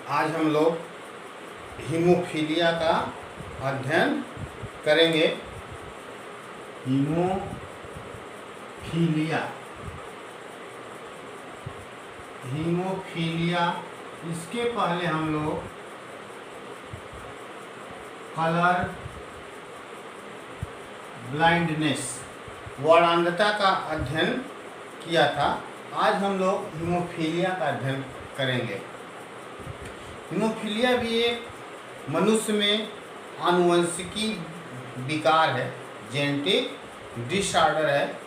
आज हम लोग हीमोफीलिया का अध्ययन करेंगे। हीमोफीलिया इसके पहले हम लोग कलर ब्लाइंडनेस वर्णांधता का अध्ययन किया था। आज हम लोग हीमोफीलिया का अध्ययन करेंगे। हीमोफीलिया भी एक मनुष्य में आनुवंशिकी विकार है, जेनेटिक डिसऑर्डर है,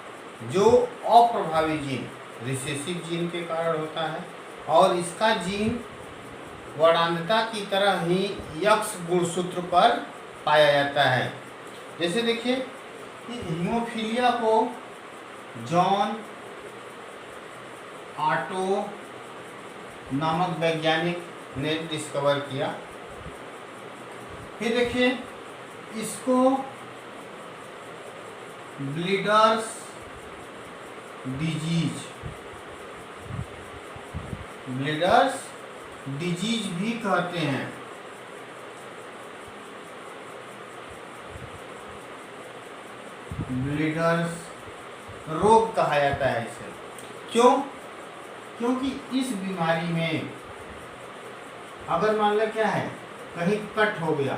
जो अप्रभावी जीन रिसेसिव जीन के कारण होता है और इसका जीन वर्णांधता की तरह ही यक्स गुणसूत्र पर पाया जाता है। जैसे देखिए, हीमोफीलिया को जॉन ऑटो नामक वैज्ञानिक ने डिस्कवर किया। फिर देखिए, इसको ब्लीडर्स डिजीज भी कहते हैं। ब्लीडर्स रोग कहा जाता है इसे। क्यों? क्योंकि इस बीमारी में अगर मान लो क्या है, कहीं कट हो गया,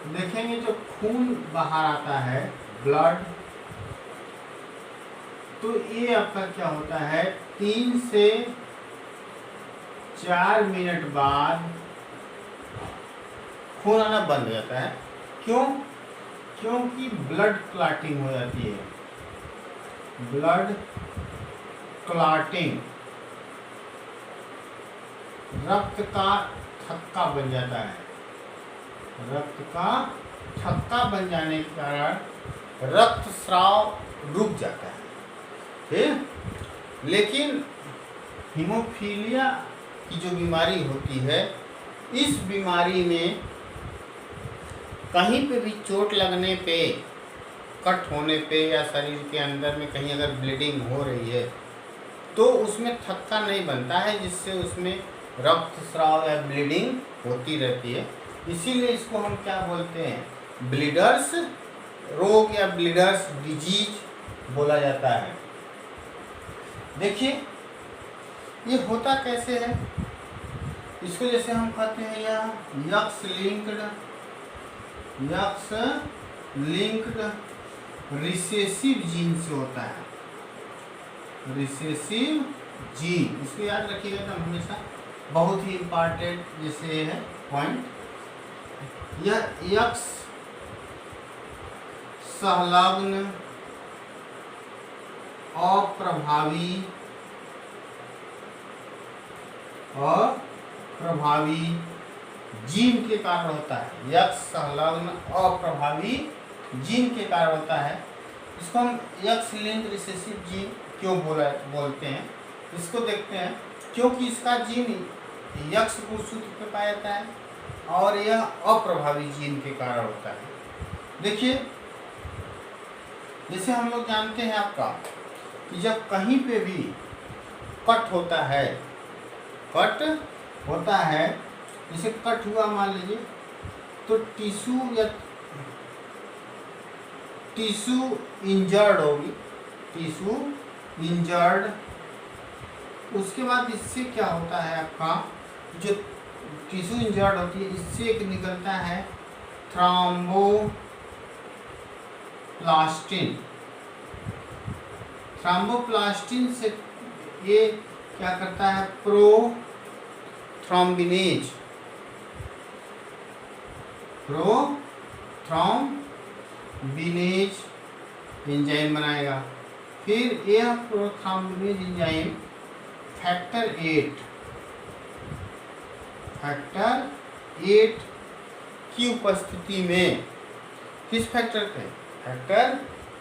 देखेंगे जो खून बाहर आता है, ब्लड, तो ये आपका क्या होता है, 3 से 4 मिनट बाद खून आना बंद हो जाता है। क्यों? क्योंकि ब्लड क्लॉटिंग हो जाती है। ब्लड क्लॉटिंग रक्त का थक्का बन जाता है। रक्त का थक्का बन जाने के कारण रक्त स्राव रुक जाता है। ठीक? लेकिन हीमोफीलिया की जो बीमारी होती है, इस बीमारी में कहीं पे भी चोट लगने पे, कट होने पे या शरीर के अंदर में कहीं अगर ब्लीडिंग हो रही है तो उसमें थक्का नहीं बनता है, जिससे उसमें रक्त स्राव या ब्लीडिंग होती रहती है। इसीलिए इसको हम क्या बोलते हैं, ब्लीडर्स रोग या ब्लीडर्स डिजीज बोला जाता है। देखिए, ये होता कैसे है, इसको जैसे हम कहते हैं यह यक्स लिंक्ड रिसेसिव जीन से होता है। रिसेसिव जीन, इसको याद रखिएगा तो हमेशा, बहुत ही इम्पॉर्टेंट जैसे ये है पॉइंट। यह यक्स संलग्न अप्रभावी जीन के कारण होता है। यक्स संलग्न अप्रभावी जीन के कारण होता है। इसको हम यक्स लिंक्ड रिसेसिव जीन क्यों बोलते हैं, इसको देखते हैं। क्योंकि इसका जीन यक्स गुणसूत्र पे पाया जाता है और यह अप्रभावी जीन के कारण होता है। देखिए, जैसे हम लोग जानते हैं आपका कि जब कहीं पे भी कट होता है, जैसे कट हुआ मान लीजिए, तो टिश्यू इंजर्ड होगी, उसके बाद इससे क्या होता है, आपका जो टिश्यू इंजर्ड होती है, इससे एक निकलता है थ्रोम्बोप्लास्टिन से ये क्या करता है, प्रोथ्रोम्बिनेज एंजाइम बनाएगा। फिर यह प्रोथ्रोम्बिनेज एंजाइम फैक्टर 8 की उपस्थिति में, किस फैक्टर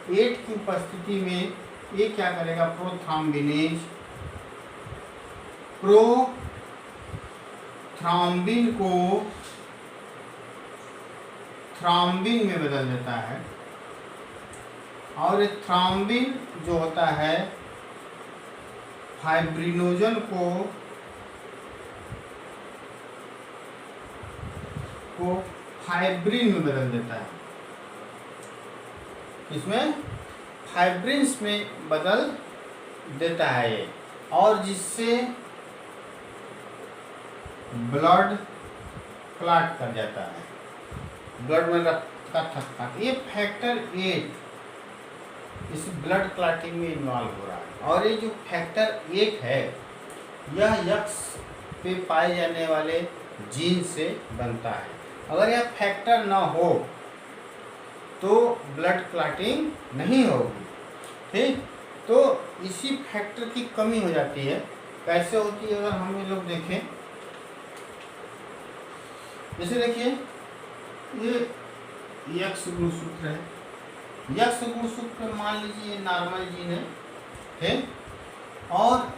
8 की उपस्थिति में ये क्या करेगा, प्रोथ्रोम्बिन को थ्रोम्बिन में बदल देता है। और थ्रोम्बिन जो होता है फाइब्रिनोजन को को फाइब्रिन में बदल देता है। इसमें फाइब्रिन्स में बदल देता है ये, और जिससे ब्लड क्लॉट कर जाता है, ब्लड में रक्त का थक्का। ये फैक्टर 8 इस ब्लड क्लॉटिंग में इन्वॉल्व हो रहा है। और ये जो फैक्टर 8 है यह यक्स पे पाए जाने वाले जीन से बनता है। अगर यह फैक्टर ना हो तो ब्लड क्लॉटिंग नहीं होगी। ठीक, तो इसी फैक्टर की कमी हो जाती है। कैसे होती है अगर हम लोग देखें, जैसे देखिए ये यक्स गुणसूत्र है। यक्स गुणसूत्र मान लीजिए ये नॉर्मल जीन है, ठीक, और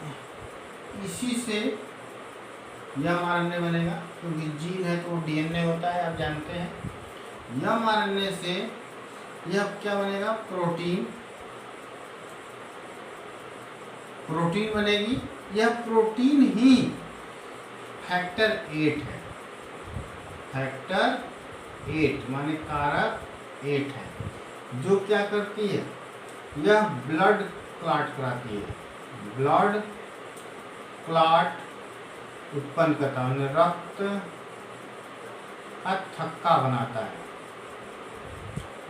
इसी से mRNA बनेगा, क्योंकि जीन है तो वो DNA होता है, आप जानते हैं। mRNA से यह क्या बनेगा, प्रोटीन बनेगी। यह प्रोटीन ही फैक्टर 8 है। फैक्टर 8 माने कारक 8 है, जो क्या करती है, यह ब्लड क्लॉट कराती है। ब्लड क्लॉट उत्पन्न करता है, रक्त का थक्का बनाता है।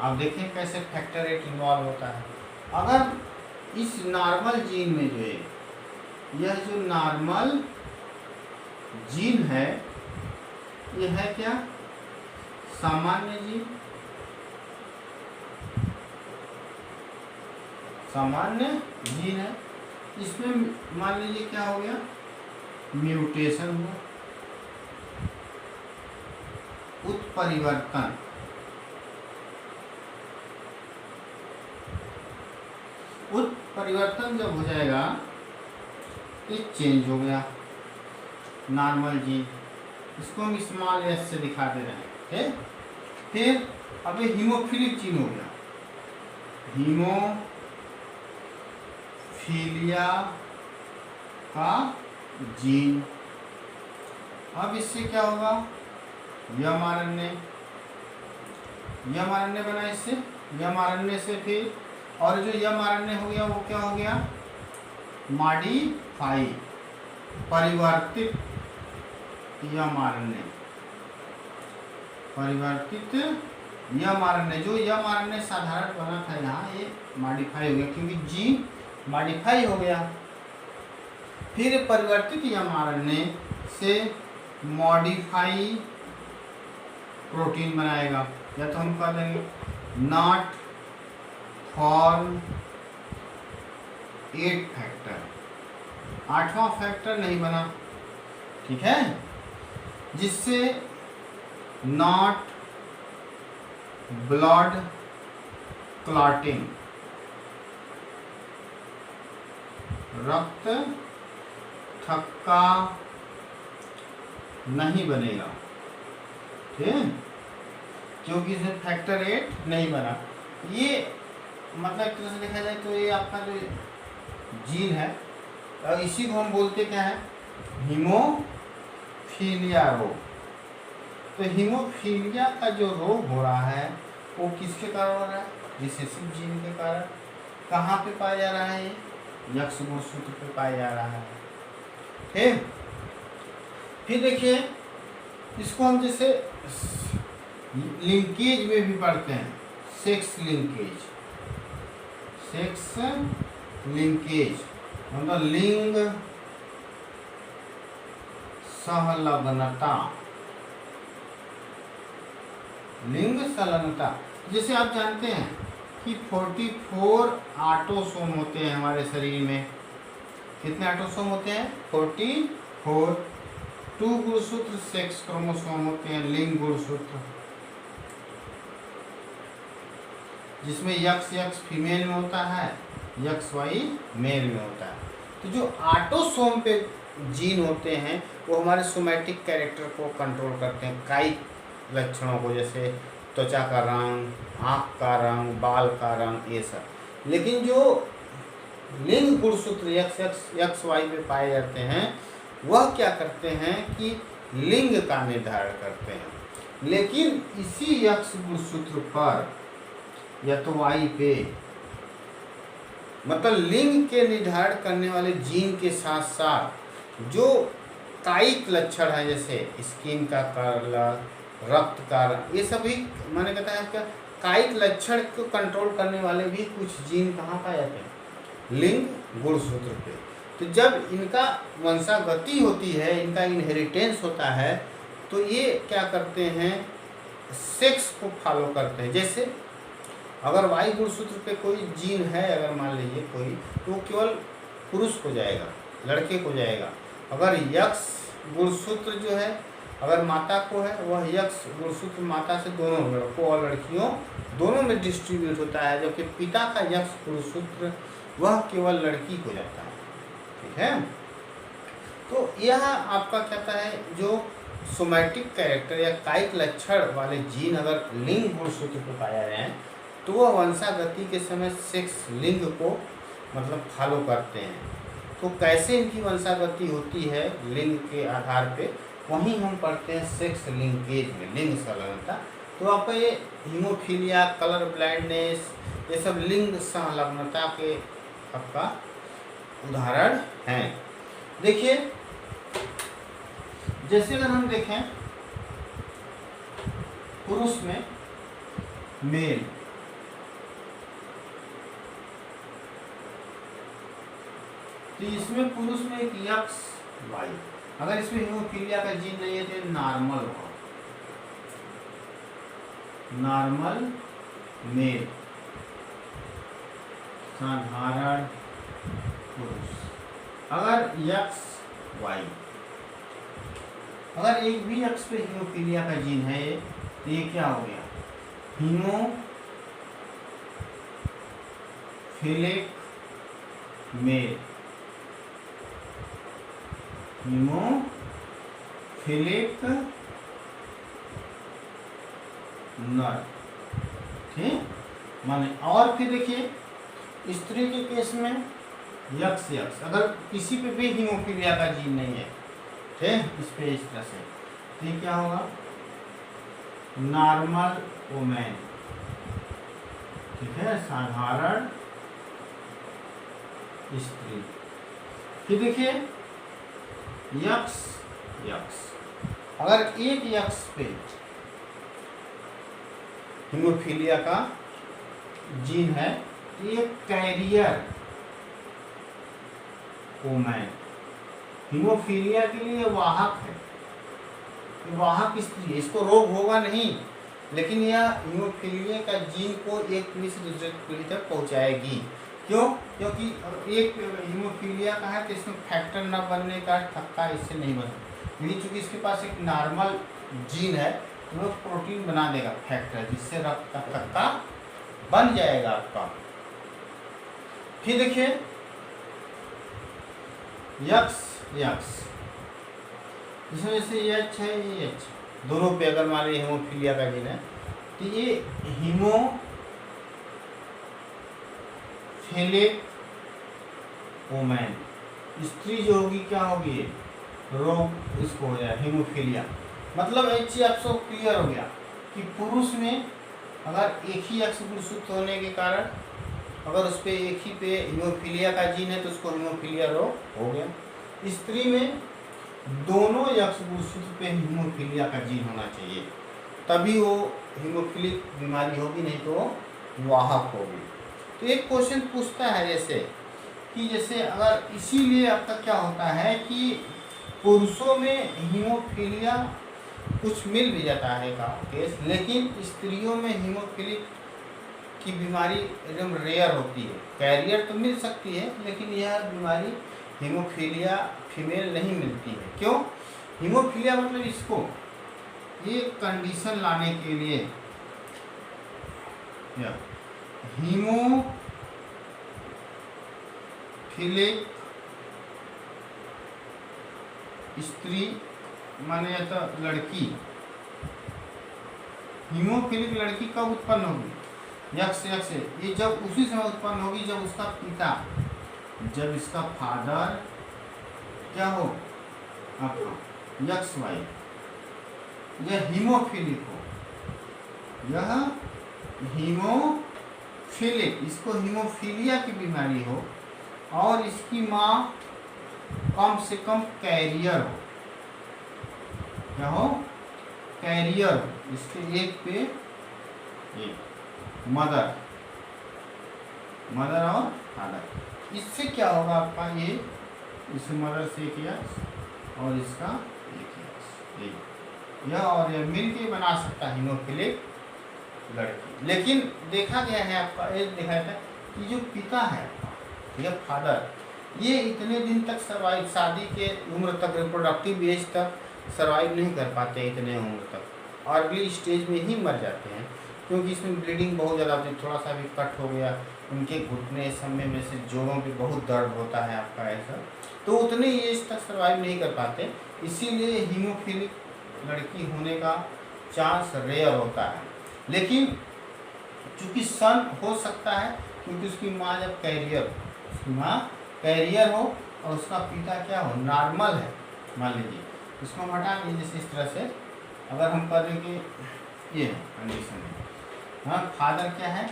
आप देखें कैसे फैक्टर 8 इन्वॉल्व होता है। अगर इस नॉर्मल जीन में जो है, यह जो नॉर्मल जीन है यह है क्या, सामान्य जीन। सामान्य जीन है, इसमें मान लीजिए क्या हो गया, म्यूटेशन हुआ, उत्परिवर्तन। उत्परिवर्तन जब हो जाएगा ये चेंज हो गया नॉर्मल जीन, इसको हम स्मॉल एस से दिखा दे रहे हैं। फिर अब ये हीमोफिलिक जीन हो गया, हीमोफीलिया का जीन। अब इससे क्या होगा, mRNA बना इससे, mRNA से फिर, और जो mRNA हो गया वो क्या हो गया, मॉडिफाई, परिवर्तित mRNA, परिवर्तित mRNA। जो mRNA साधारण बना था यहाँ, ये मॉडिफाई हो गया, क्योंकि जीन मॉडिफाई हो गया। फिर परिवर्तित mRNA से मॉडिफाई प्रोटीन बनाएगा, या तो हम कह देंगे नॉट फॉर्म 8 फैक्टर, 8वां फैक्टर नहीं बना, ठीक है, जिससे नॉट ब्लड क्लॉटिंग, रक्त थक्का नहीं बनेगा, ठीक है, क्योंकि इसमें फैक्टर 8 नहीं बना। ये मतलब एक तरह से देखा जाए तो ये आपका जो जीन है, और इसी को हम बोलते क्या है, हीमोफीलिया रोग। तो हीमोफीलिया का जो रोग हो रहा है वो किसके कारण हो रहा है, रिसेसिव जीन के कारण। कहाँ पे पाया जा रहा है, ये यक्स गुणसूत्र पे पाया जा रहा है, ठीक। फिर देखिए इसको हम जैसे लिंकेज में भी पढ़ते हैं, सेक्स लिंकेज मतलब लिंग संलग्नता। जैसे आप जानते हैं कि 44 ऑटोसोम होते हैं हमारे शरीर में। कितने ऑटोसोम होते हैं, 44। 2 गुणसूत्र सेक्स क्रोमोसोम होते हैं, लिंग गुणसूत्र, जिसमें यक्स फीमेल में होता है, XY मेल में होता है। तो जो ऑटोसोम पे जीन होते हैं वो हमारे सोमैटिक कैरेक्टर को कंट्रोल करते हैं, कायिक लक्षणों को, जैसे त्वचा का रंग, आँख का रंग, बाल का रंग, ये सब। लेकिन जो लिंग गुणसूत्र XY पे पाए जाते हैं वह क्या करते हैं कि लिंग का निर्धारण करते हैं। लेकिन इसी यक्स गुणसूत्र पर या तो वाई पे मतलब लिंग के निर्धारण करने वाले जीन के साथ साथ जो कायिक लक्षण है, जैसे स्किन का कलर, रक्त का, ये सभी मैंने कहता है क्या कायिक लक्षण को कंट्रोल करने वाले भी कुछ जीन कहाँ पाए जाते हैं, लिंग गुणसूत्र पे। तो जब इनका वंशागति होती है, इनका इनहेरिटेंस होता है, तो ये क्या करते हैं, सेक्स को फॉलो करते हैं। जैसे अगर वाई गुणसूत्र पे कोई जीन है, अगर मान लीजिए कोई, तो केवल पुरुष को जाएगा, लड़के को जाएगा। अगर यक्स गुणसूत्र जो है अगर माता को है, वह यक्स गुणसूत्र माता से दोनों लड़कों और लड़कियों दोनों में डिस्ट्रीब्यूट होता है, जबकि पिता का यक्स गुणसूत्र वह केवल लड़की को जाता है। ठीक है, तो यह आपका कहता है जो सोमैटिक कैरेक्टर या कायिक लक्षण वाले जीन अगर लिंग गुणसूत्र पर पाया जाए तो वह वंशागति के समय सेक्स लिंग को मतलब फॉलो करते हैं। तो कैसे इनकी वंशागति होती है लिंग के आधार पे, वहीं हम पढ़ते हैं सेक्स लिंकेज में, लिंग संलग्नता। तो आपका ये हीमोफीलिया, कलर ब्लाइंडनेस, ये सब लिंग संलग्नता के आपका उदाहरण हैं। देखिए, जैसे अगर हम देखें पुरुष में मेल, तो इसमें पुरुष में एक यक्स वाई, अगर इसमें हीमोफीलिया का जीन नहीं है तो नॉर्मल होगा, नॉर्मल मेल, साधारण पुरुष। अगर यक्स वाई, अगर एक भी यक्स पे हीमोफीलिया का जीन है तो ये क्या हो गया, हीमोफिलिक मेल, हीमोफिलिक नर। ठीक, माने और फिर देखिए स्त्री के केस में यक्स यक्स, अगर किसी पे भी हीमोफीलिया का जीन नहीं है, ठीक, इस पे इस तरह से, तो ये क्या होगा, नॉर्मल वुमेन। ठीक है, साधारण स्त्री। फिर देखिए यक्स यक्स, अगर एक यक्स पे हीमोफीलिया का जीन है तो ये कैरियर वुमेन, हीमोफीलिया के लिए वाहक है, वाहक स्त्री, इसको रोग होगा नहीं, लेकिन यह हीमोफीलिया का जीन को एक पीढ़ी से दूसरे पीढ़ी तक पहुंचाएगी। क्यों? क्योंकि एक हीमोफीलिया का है तो इसमें फैक्टर न बनने का थक्का इससे नहीं बना, लेकिन चूंकि इसके पास एक नॉर्मल जीन है तो वो प्रोटीन बना देगा फैक्टर, जिससे रक्त का थक्का बन जाएगा आपका। फिर देखिए यक्स यक्स, इसमें जैसे ये एच है, ये एच, दोनों पे अगर मान लीजिए हीमोफीलिया का जीन है तो ये हीमोफिलिक वुमेन, स्त्री जो होगी क्या होगी, रोग इसको हो जाए हीमोफीलिया। मतलब एक चीज आपको क्लियर हो गया कि पुरुष में अगर एक ही यक्स गुणसूत्र होने के कारण अगर उस पर एक ही पे हीमोफीलिया का जीन है तो उसको हीमोफीलिया रोग हो गया। स्त्री में दोनों यक्स गुणसूत्र पे हीमोफीलिया का जीन होना चाहिए, तभी वो हीमोफिलिक बीमारी होगी, नहीं तो वाहक होगी। तो एक क्वेश्चन पूछता है जैसे अगर, इसीलिए आपका क्या होता है कि पुरुषों में हीमोफीलिया कुछ मिल भी जाता है का केस, लेकिन स्त्रियों में हीमोफिलिक की बीमारी एकदम रेयर होती है। कैरियर तो मिल सकती है लेकिन यह बीमारी हीमोफीलिया फीमेल नहीं मिलती है। क्यों? हीमोफीलिया मतलब इसको ये कंडीशन लाने के लिए हीमोफिलिक स्त्री माने तो लड़की, हीमोफिलिक लड़की कब उत्पन्न होगी? यक्स यक्स, ये जब उसी समय उत्पन्न होगी जब उसका पिता, जब इसका फादर क्या हो आपका यक्स वाई, यह हीमोफिलिक हो, यह हीमोफिलिक, इसको हीमोफीलिया की बीमारी हो और इसकी माँ कम से कम कैरियर हो, क्या हो, कैरियर हो, इसके एक पे एक, मदर और फादर। इससे क्या होगा आपका, ये इस मदर से एक यक्स और इसका एक यक्स, यह और यह मिलके बना सकता है हीमोफिलिक लड़की। लेकिन देखा गया है आपका, एक देखा जाता है कि जो पिता है यह फादर, ये इतने दिन तक सर्वाइव, शादी के उम्र तक, रिप्रोडक्टिव एज तक सर्वाइव नहीं कर पाते, इतने उम्र तक अर्ली स्टेज में ही मर जाते हैं, क्योंकि इसमें ब्लीडिंग बहुत ज़्यादा होती है। थोड़ा सा भी कट हो गया, उनके घुटने समय में से जोड़ों पे बहुत दर्द होता है आपका ऐसा, तो उतने एज तक सर्वाइव नहीं कर पाते। इसीलिए हीमोफिलिक लड़की होने का चांस रेयर होता है। लेकिन चूँकि सन हो सकता है, क्योंकि उसकी माँ जब कैरियर, उसकी माँ कैरियर हो और उसका पिता क्या हो, नॉर्मल है, मान लीजिए इसको हम हटा लीजिए, जैसे इस तरह से अगर हम कर देंगे, ये कंडीशन है, हाँ, फादर क्या है,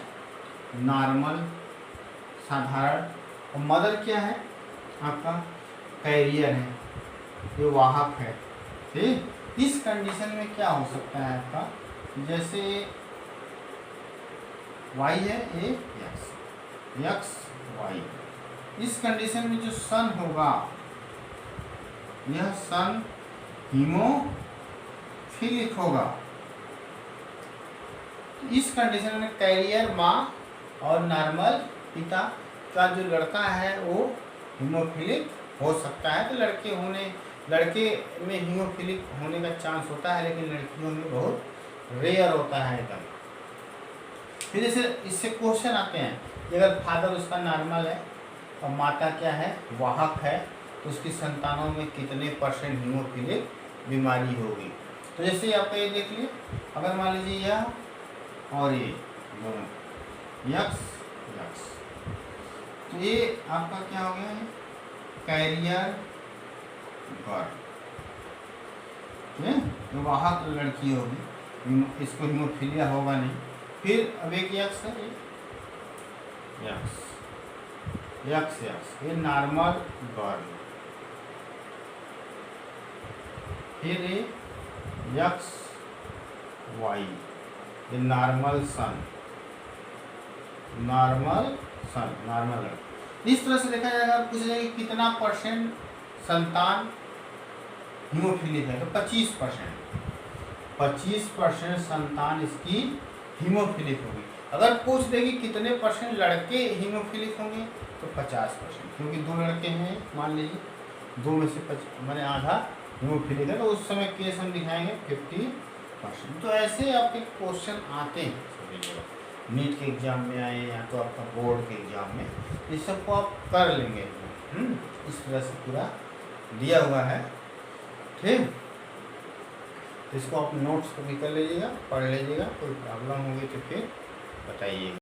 नॉर्मल, साधारण, और मदर क्या है आपका, कैरियर है, ये वाहक है, ठीक। इस कंडीशन में क्या हो सकता है आपका, जैसे y है, ए यक्स y, इस कंडीशन में जो सन होगा, यह सन हीमोफिलिक होगा। इस कंडीशन में कैरियर माँ और नॉर्मल पिता का जो लड़का है वो हीमोफिलिक हो सकता है। तो लड़के में हीमोफिलिक होने का चांस होता है, लेकिन लड़कियों में बहुत रेयर होता है एकदम। फिर जैसे इससे क्वेश्चन आते हैं कि अगर फादर उसका नॉर्मल है और माता क्या है, वाहक है, तो उसकी संतानों में कितने % हीमोफिलिक बीमारी होगी। तो जैसे आपका ये देख लिए, अगर मान लीजिए यह और ये दोनों यक्स, तो ये आपका क्या हो गया है, कैरियर गर्ल, ठीक है, तो वाहक लड़की होगी, इसको हीमोफीलिया होगा नहीं। फिर अब एक यक्स है, यक्स, ये नॉर्मल गर्ल, फिर ये यक्स वाई, ये नॉर्मल सन, नॉर्मल इस तरह से देखा जाएगा। पूछा जाएगा कितना % संतान हीमोफिलिक है, तो 25% संतान इसकी हीमोफिलिक होगी। अगर पूछ देगी कितने % लड़के हीमोफिलिक होंगे, तो 50%, क्योंकि 2 लड़के हैं मान लीजिए, 2 में से मैंने आधा हीमोफिलिक है, तो उस समय केस हम दिखाएंगे 50%। तो ऐसे आपके क्वेश्चन आते हैं सभी जगह, नीट के एग्जाम में आए या तो आपका बोर्ड के एग्जाम में, इस सबको आप कर लेंगे। इस तरह से पूरा दिया हुआ है, ठीक। इसको आप नोट्स को भी कर लीजिएगा, पढ़ लीजिएगा, कोई प्रॉब्लम होगी तो फिर बताइए।